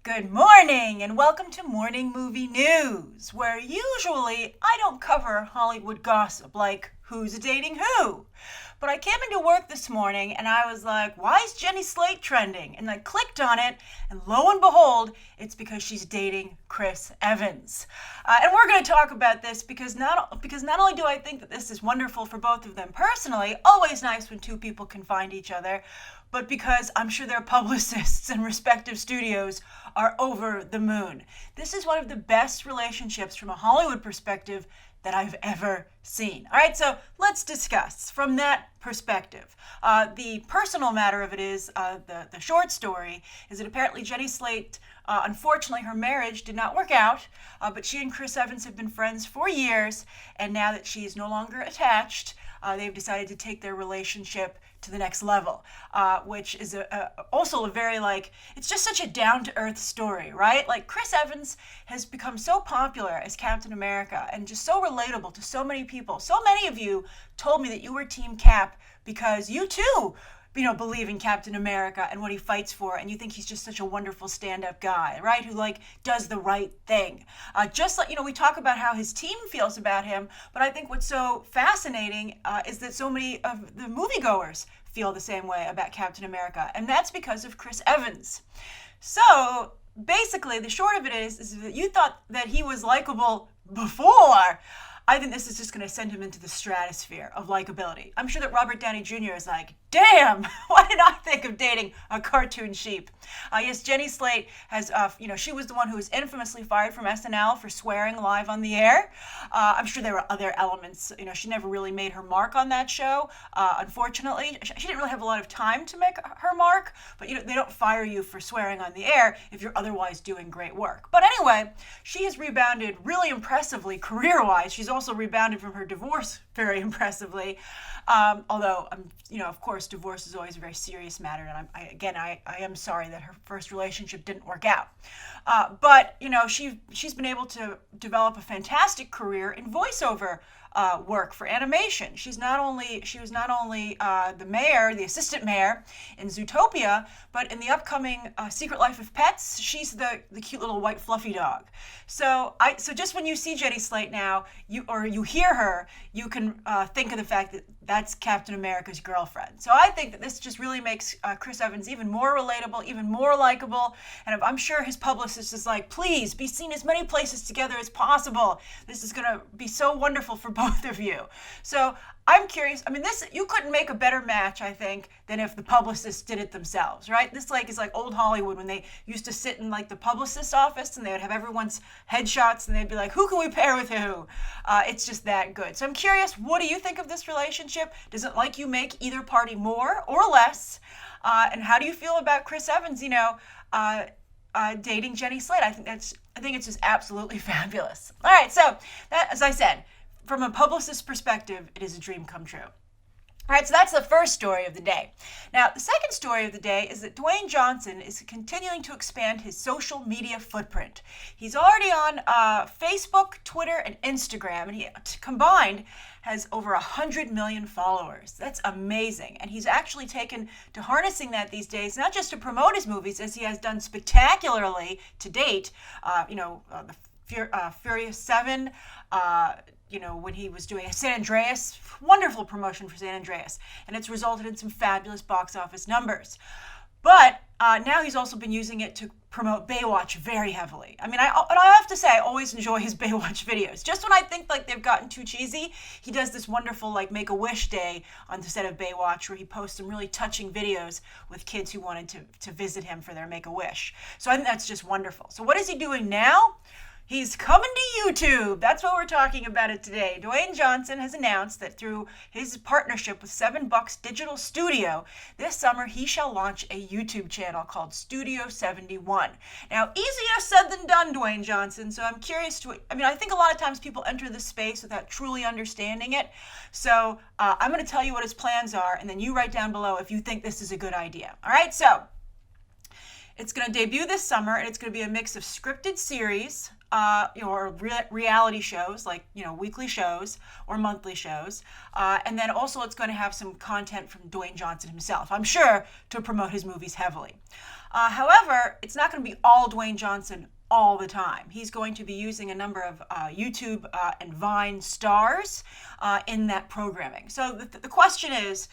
Good morning and welcome to Morning Movie News, where usually I don't cover Hollywood gossip like who's dating who. But I came into work this morning and I was like, why is Jenny Slate trending? And I clicked on it and lo and behold, it's because she's dating Chris Evans. And we're going to talk about this because not only do I think that this is wonderful for both of them personally, always nice when two people can find each other, but because I'm sure their publicists and respective studios are over the moon. This is one of the best relationships from a Hollywood perspective that I've ever seen. All right, so let's discuss from that perspective. The personal matter of it is, the short story is that apparently Jenny Slate, unfortunately her marriage did not work out, but she and Chris Evans have been friends for years, and now that she is no longer attached, they've decided to take their relationship to the next level, which is also a very, it's just such a down-to-earth story, right? Like, Chris Evans has become so popular as Captain America and just so relatable to so many people. So many of you told me that you were Team Cap because you too, believe in Captain America and what he fights for, and you think he's just such a wonderful stand-up guy, right? Who does the right thing. Just like, we talk about how his team feels about him, but I think what's so fascinating is that so many of the moviegoers feel the same way about Captain America, and that's because of Chris Evans. So basically, the short of it is that you thought that he was likable before. I think this is just going to send him into the stratosphere of likability. I'm sure that Robert Downey Jr. is like, damn, why did I think of dating a cartoon sheep? Yes, Jenny Slate has, she was the one who was infamously fired from SNL for swearing live on the air. I'm sure there were other elements. She never really made her mark on that show. Unfortunately, she didn't really have a lot of time to make her mark, but they don't fire you for swearing on the air if you're otherwise doing great work. But anyway, she has rebounded really impressively career-wise. She's also rebounded from her divorce very impressively. Although, of course, divorce is always a very serious matter, and I am sorry that her first relationship didn't work out. But she's been able to develop a fantastic career in voiceover work for animation. She was not only the assistant mayor in Zootopia, but in the upcoming Secret Life of Pets, she's the cute little white fluffy dog. So just when you see Jenny Slate now, you hear her, you can think of the fact that that's Captain America's girlfriend. So I think that this just really makes Chris Evans even more relatable, even more likable. And I'm sure his publicist is like, please be seen as many places together as possible. This is going to be so wonderful for both of you. So I'm curious. You couldn't make a better match, I think, than if the publicists did it themselves, right? This is like old Hollywood when they used to sit in the publicist's office and they would have everyone's headshots and they'd be like, who can we pair with who? It's just that good. So I'm curious, what do you think of this relationship? Does it you make either party more or less? And how do you feel about Chris Evans, dating Jenny Slate? I think it's just absolutely fabulous. All right, so that, as I said, from a publicist's perspective, it is a dream come true. All right, so that's the first story of the day. Now, the second story of the day is that Dwayne Johnson is continuing to expand his social media footprint. He's already on Facebook, Twitter, and Instagram, and he combined has over 100 million followers. That's amazing. And he's actually taken to harnessing that these days, not just to promote his movies, as he has done spectacularly to date, the Furious 7, when he was doing San Andreas, wonderful promotion for San Andreas, and it's resulted in some fabulous box office numbers. But now he's also been using it to promote Baywatch very heavily. I have to say, I always enjoy his Baywatch videos. Just when I think they've gotten too cheesy, he does this wonderful Make-A-Wish day on the set of Baywatch where he posts some really touching videos with kids who wanted to visit him for their Make-A-Wish. So I think that's just wonderful. So what is he doing now? He's coming to YouTube. That's what we're talking about it today. Dwayne Johnson has announced that through his partnership with $7 Digital Studio, this summer he shall launch a YouTube channel called Studio 71. Now, easier said than done, Dwayne Johnson. So I'm curious I think a lot of times people enter this space without truly understanding it. So I'm going to tell you what his plans are, and then you write down below if you think this is a good idea. All right, so it's going to debut this summer, and it's going to be a mix of scripted series, or reality shows like, weekly shows or monthly shows. And then also it's going to have some content from Dwayne Johnson himself, I'm sure, to promote his movies heavily. However, it's not going to be all Dwayne Johnson all the time. He's going to be using a number of YouTube and Vine stars in that programming. So the question is,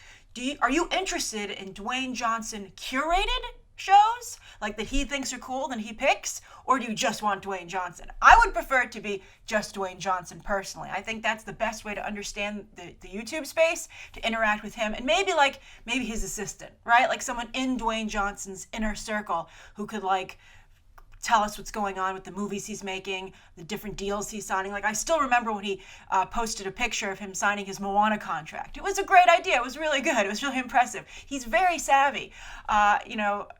are you interested in Dwayne Johnson curated shows like that he thinks are cool and he picks, or do you just want Dwayne Johnson? I would prefer it to be just Dwayne Johnson personally. I think that's the best way to understand the YouTube space, to interact with him, and maybe his assistant, right? Like someone in Dwayne Johnson's inner circle who could tell us what's going on with the movies he's making, the different deals he's signing. Like, I still remember when he posted a picture of him signing his Moana contract. It was a great idea. It was really good. It was really impressive. He's very savvy.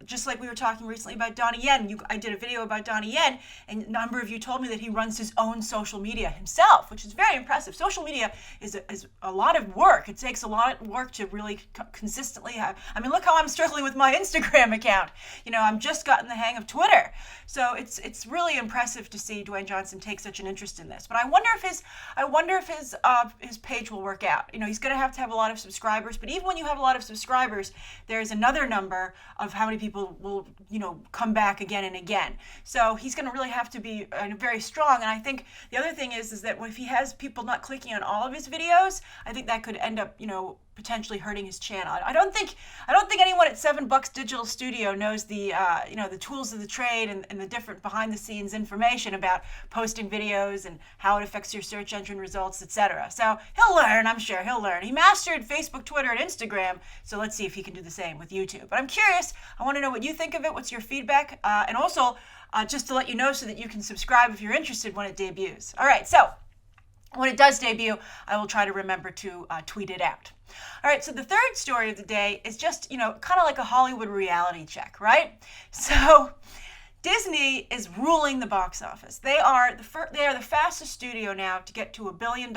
Just like we were talking recently about Donnie Yen. I did a video about Donnie Yen, and a number of you told me that he runs his own social media himself, which is very impressive. Social media is a lot of work. It takes a lot of work to really consistently have. I mean, look how I'm struggling with my Instagram account. I'm just gotten the hang of Twitter. So it's really impressive to see Dwayne Johnson take such an interest in this. But I wonder if his page will work out. He's going to have a lot of subscribers. But even when you have a lot of subscribers, there's another number of how many people will come back again and again. So he's going to really have to be very strong. And I think the other thing is that if he has people not clicking on all of his videos, I think that could end up potentially hurting his channel. I don't think anyone at $7 Digital Studio knows the tools of the trade and the different behind the scenes information about posting videos and how it affects your search engine results, etc. So he'll learn. I'm sure he'll learn. He mastered Facebook, Twitter, and Instagram. So let's see if he can do the same with YouTube. But I'm curious. I want to know what you think of it. What's your feedback? And also just to let you know so that you can subscribe if you're interested when it debuts. All right. So when it does debut, I will try to remember to tweet it out. All right, so the third story of the day is just, kind of like a Hollywood reality check, right? So Disney is ruling the box office. They are the fastest studio now to get to $1 billion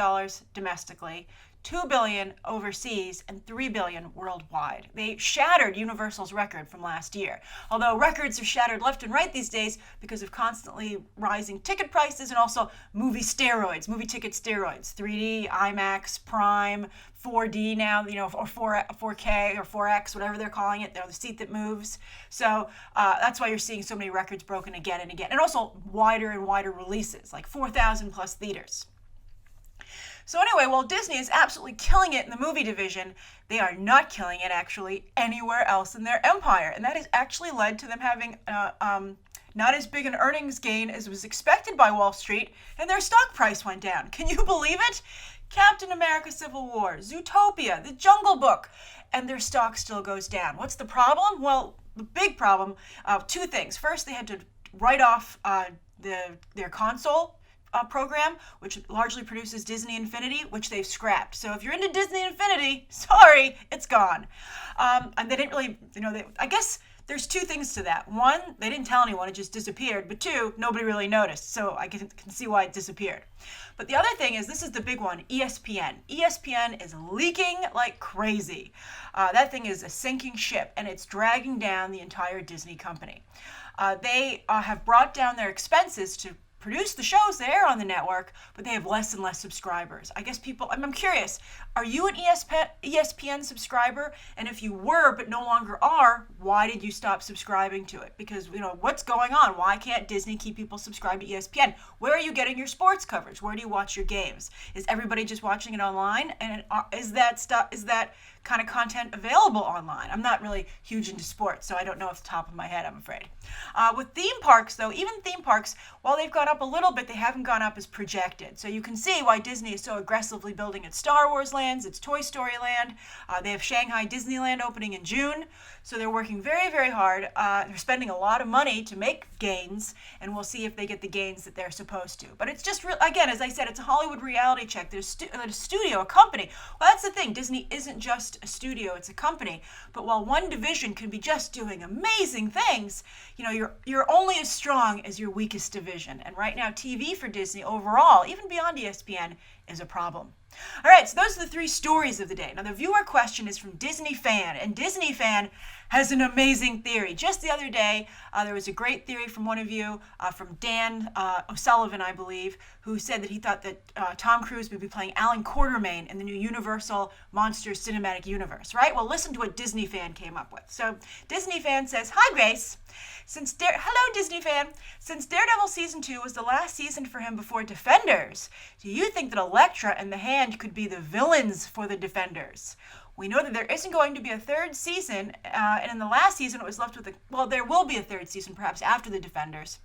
domestically, $2 billion overseas, and $3 billion worldwide. They shattered Universal's record from last year. Although records are shattered left and right these days because of constantly rising ticket prices and also movie ticket steroids, 3D, IMAX, Prime, 4D now, or 4K or 4X, whatever they're calling it. They're the seat that moves. So that's why you're seeing so many records broken again and again. And also wider and wider releases, like 4,000 plus theaters. So anyway, while Disney is absolutely killing it in the movie division, they are not killing it actually anywhere else in their empire. And that has actually led to them having not as big an earnings gain as was expected by Wall Street, and their stock price went down. Can you believe it? Captain America Civil War, Zootopia, The Jungle Book, and their stock still goes down. What's the problem? Well, the big problem, two things. First, they had to write off their console program, which largely produces Disney Infinity, which they've scrapped. So if you're into Disney Infinity, sorry, it's gone. And they didn't really, I guess there's two things to that. One, they didn't tell anyone, it just disappeared. But two, nobody really noticed. So I can see why it disappeared. But the other thing is, this is the big one, ESPN. ESPN is leaking like crazy. That thing is a sinking ship, and it's dragging down the entire Disney company. They have brought down their expenses to produce the shows that air on the network, but they have less and less subscribers. I guess I'm curious, are you an ESPN subscriber? And if you were but no longer are, why did you stop subscribing to it? Because, what's going on? Why can't Disney keep people subscribed to ESPN? Where are you getting your sports coverage? Where do you watch your games? Is everybody just watching it online? And is that kind of content available online? I'm not really huge into sports, so I don't know off the top of my head, I'm afraid. With theme parks, though, even theme parks, while they've gone up a little bit, they haven't gone up as projected. So you can see why Disney is so aggressively building its Star Wars lands, its Toy Story land. They have Shanghai Disneyland opening in June. So they're working very, very hard. They're spending a lot of money to make gains, and we'll see if they get the gains that they're supposed to. But it's just, again, as I said, it's a Hollywood reality check. There's a studio, a company. Well, that's the thing. Disney isn't just a studio, it's a company. But while one division can be just doing amazing things, you're only as strong as your weakest division. And right now, TV for Disney overall, even beyond ESPN, is a problem. All right, so those are the three stories of the day. Now, the viewer question is from Disney Fan, and Disney Fan has an amazing theory. Just the other day, there was a great theory from one of you, from Dan O'Sullivan, I believe, who said that he thought that Tom Cruise would be playing Alan Quartermain in the new Universal Monsters Cinematic Universe, right? Well, listen to what Disney Fan came up with. So Disney Fan says, "Hi, Grace. Hello, Disney Fan. Since Daredevil Season 2 was the last season for him before Defenders, do you think that Elektra and The Hand could be the villains for the Defenders? We know that there isn't going to be a third season, and in the last season it was left with there will be a third season perhaps after the Defenders.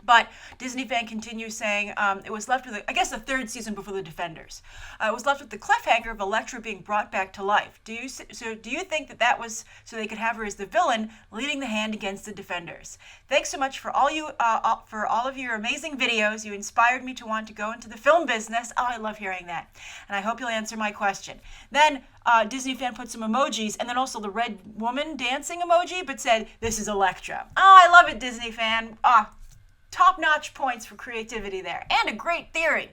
But Disney Fan continues saying it was left with, the third season before the Defenders. It was left with the cliffhanger of Elektra being brought back to life. Do you think that was so they could have her as the villain leading the Hand against the Defenders? Thanks so much for all of your amazing videos. You inspired me to want to go into the film business. Oh, I love hearing that. And I hope you'll answer my question." Then Disney Fan put some emojis, and then also the red woman dancing emoji, but said, "This is Elektra." Oh, I love it, Disney Fan. Top-notch points for creativity there, and a great theory.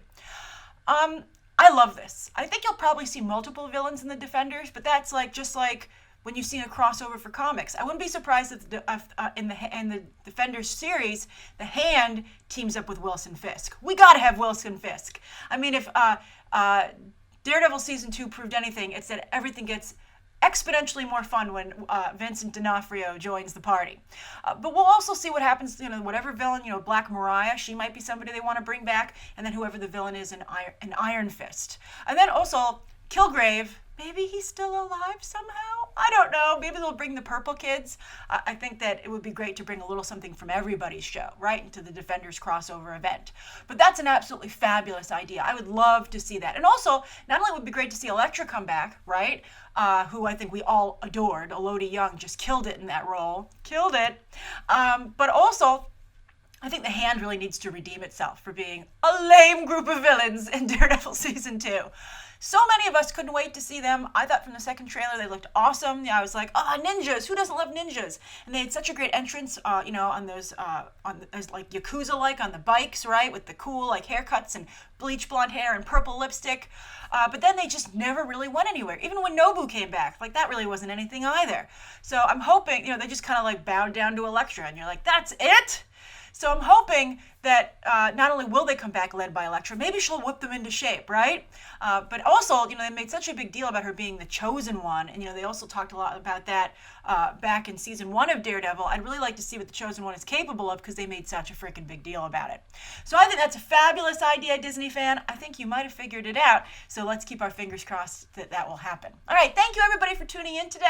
I love this. I think you'll probably see multiple villains in the Defenders, but that's just like when you've seen a crossover for comics. I wouldn't be surprised if in the Defenders series, the Hand teams up with Wilson Fisk. We gotta have Wilson Fisk. I mean, if Daredevil Season 2 proved anything, it's that everything gets exponentially more fun when Vincent D'Onofrio joins the party. But we'll also see what happens, whatever villain, Black Mariah, she might be somebody they want to bring back, and then whoever the villain is in Iron Fist. And then also, Kilgrave, maybe he's still alive somehow? I don't know. Maybe they'll bring the Purple Kids. I think that it would be great to bring a little something from everybody's show, right, into the Defenders crossover event. But that's an absolutely fabulous idea. I would love to see that. And also, not only would it be great to see Elektra come back, right, who I think we all adored. Elodie Young just killed it in that role. Killed it. But also, I think the Hand really needs to redeem itself for being a lame group of villains in Daredevil Season 2. So many of us couldn't wait to see them. I thought from the second trailer they looked awesome. I was like, ninjas! Who doesn't love ninjas? And they had such a great entrance, on those, like Yakuza-like on the bikes, right, with the cool haircuts and bleach blonde hair and purple lipstick. But then they just never really went anywhere. Even when Nobu came back, that really wasn't anything either. So I'm hoping, they just kind of bowed down to Elektra, and you're like, that's it? So I'm hoping that not only will they come back led by Elektra, maybe she'll whip them into shape, right? But also, they made such a big deal about her being the chosen one, and they also talked a lot about that back in season 1 of Daredevil. I'd really like to see what the chosen one is capable of because they made such a freaking big deal about it. So I think that's a fabulous idea, Disney Fan. I think you might have figured it out. So let's keep our fingers crossed that that will happen. All right, thank you everybody for tuning in today.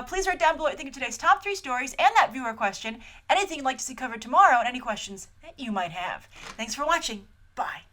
Please write down below what you think of today's top 3 stories and that viewer question, anything you'd like to see covered tomorrow, and any questions that you might have. Thanks for watching. Bye.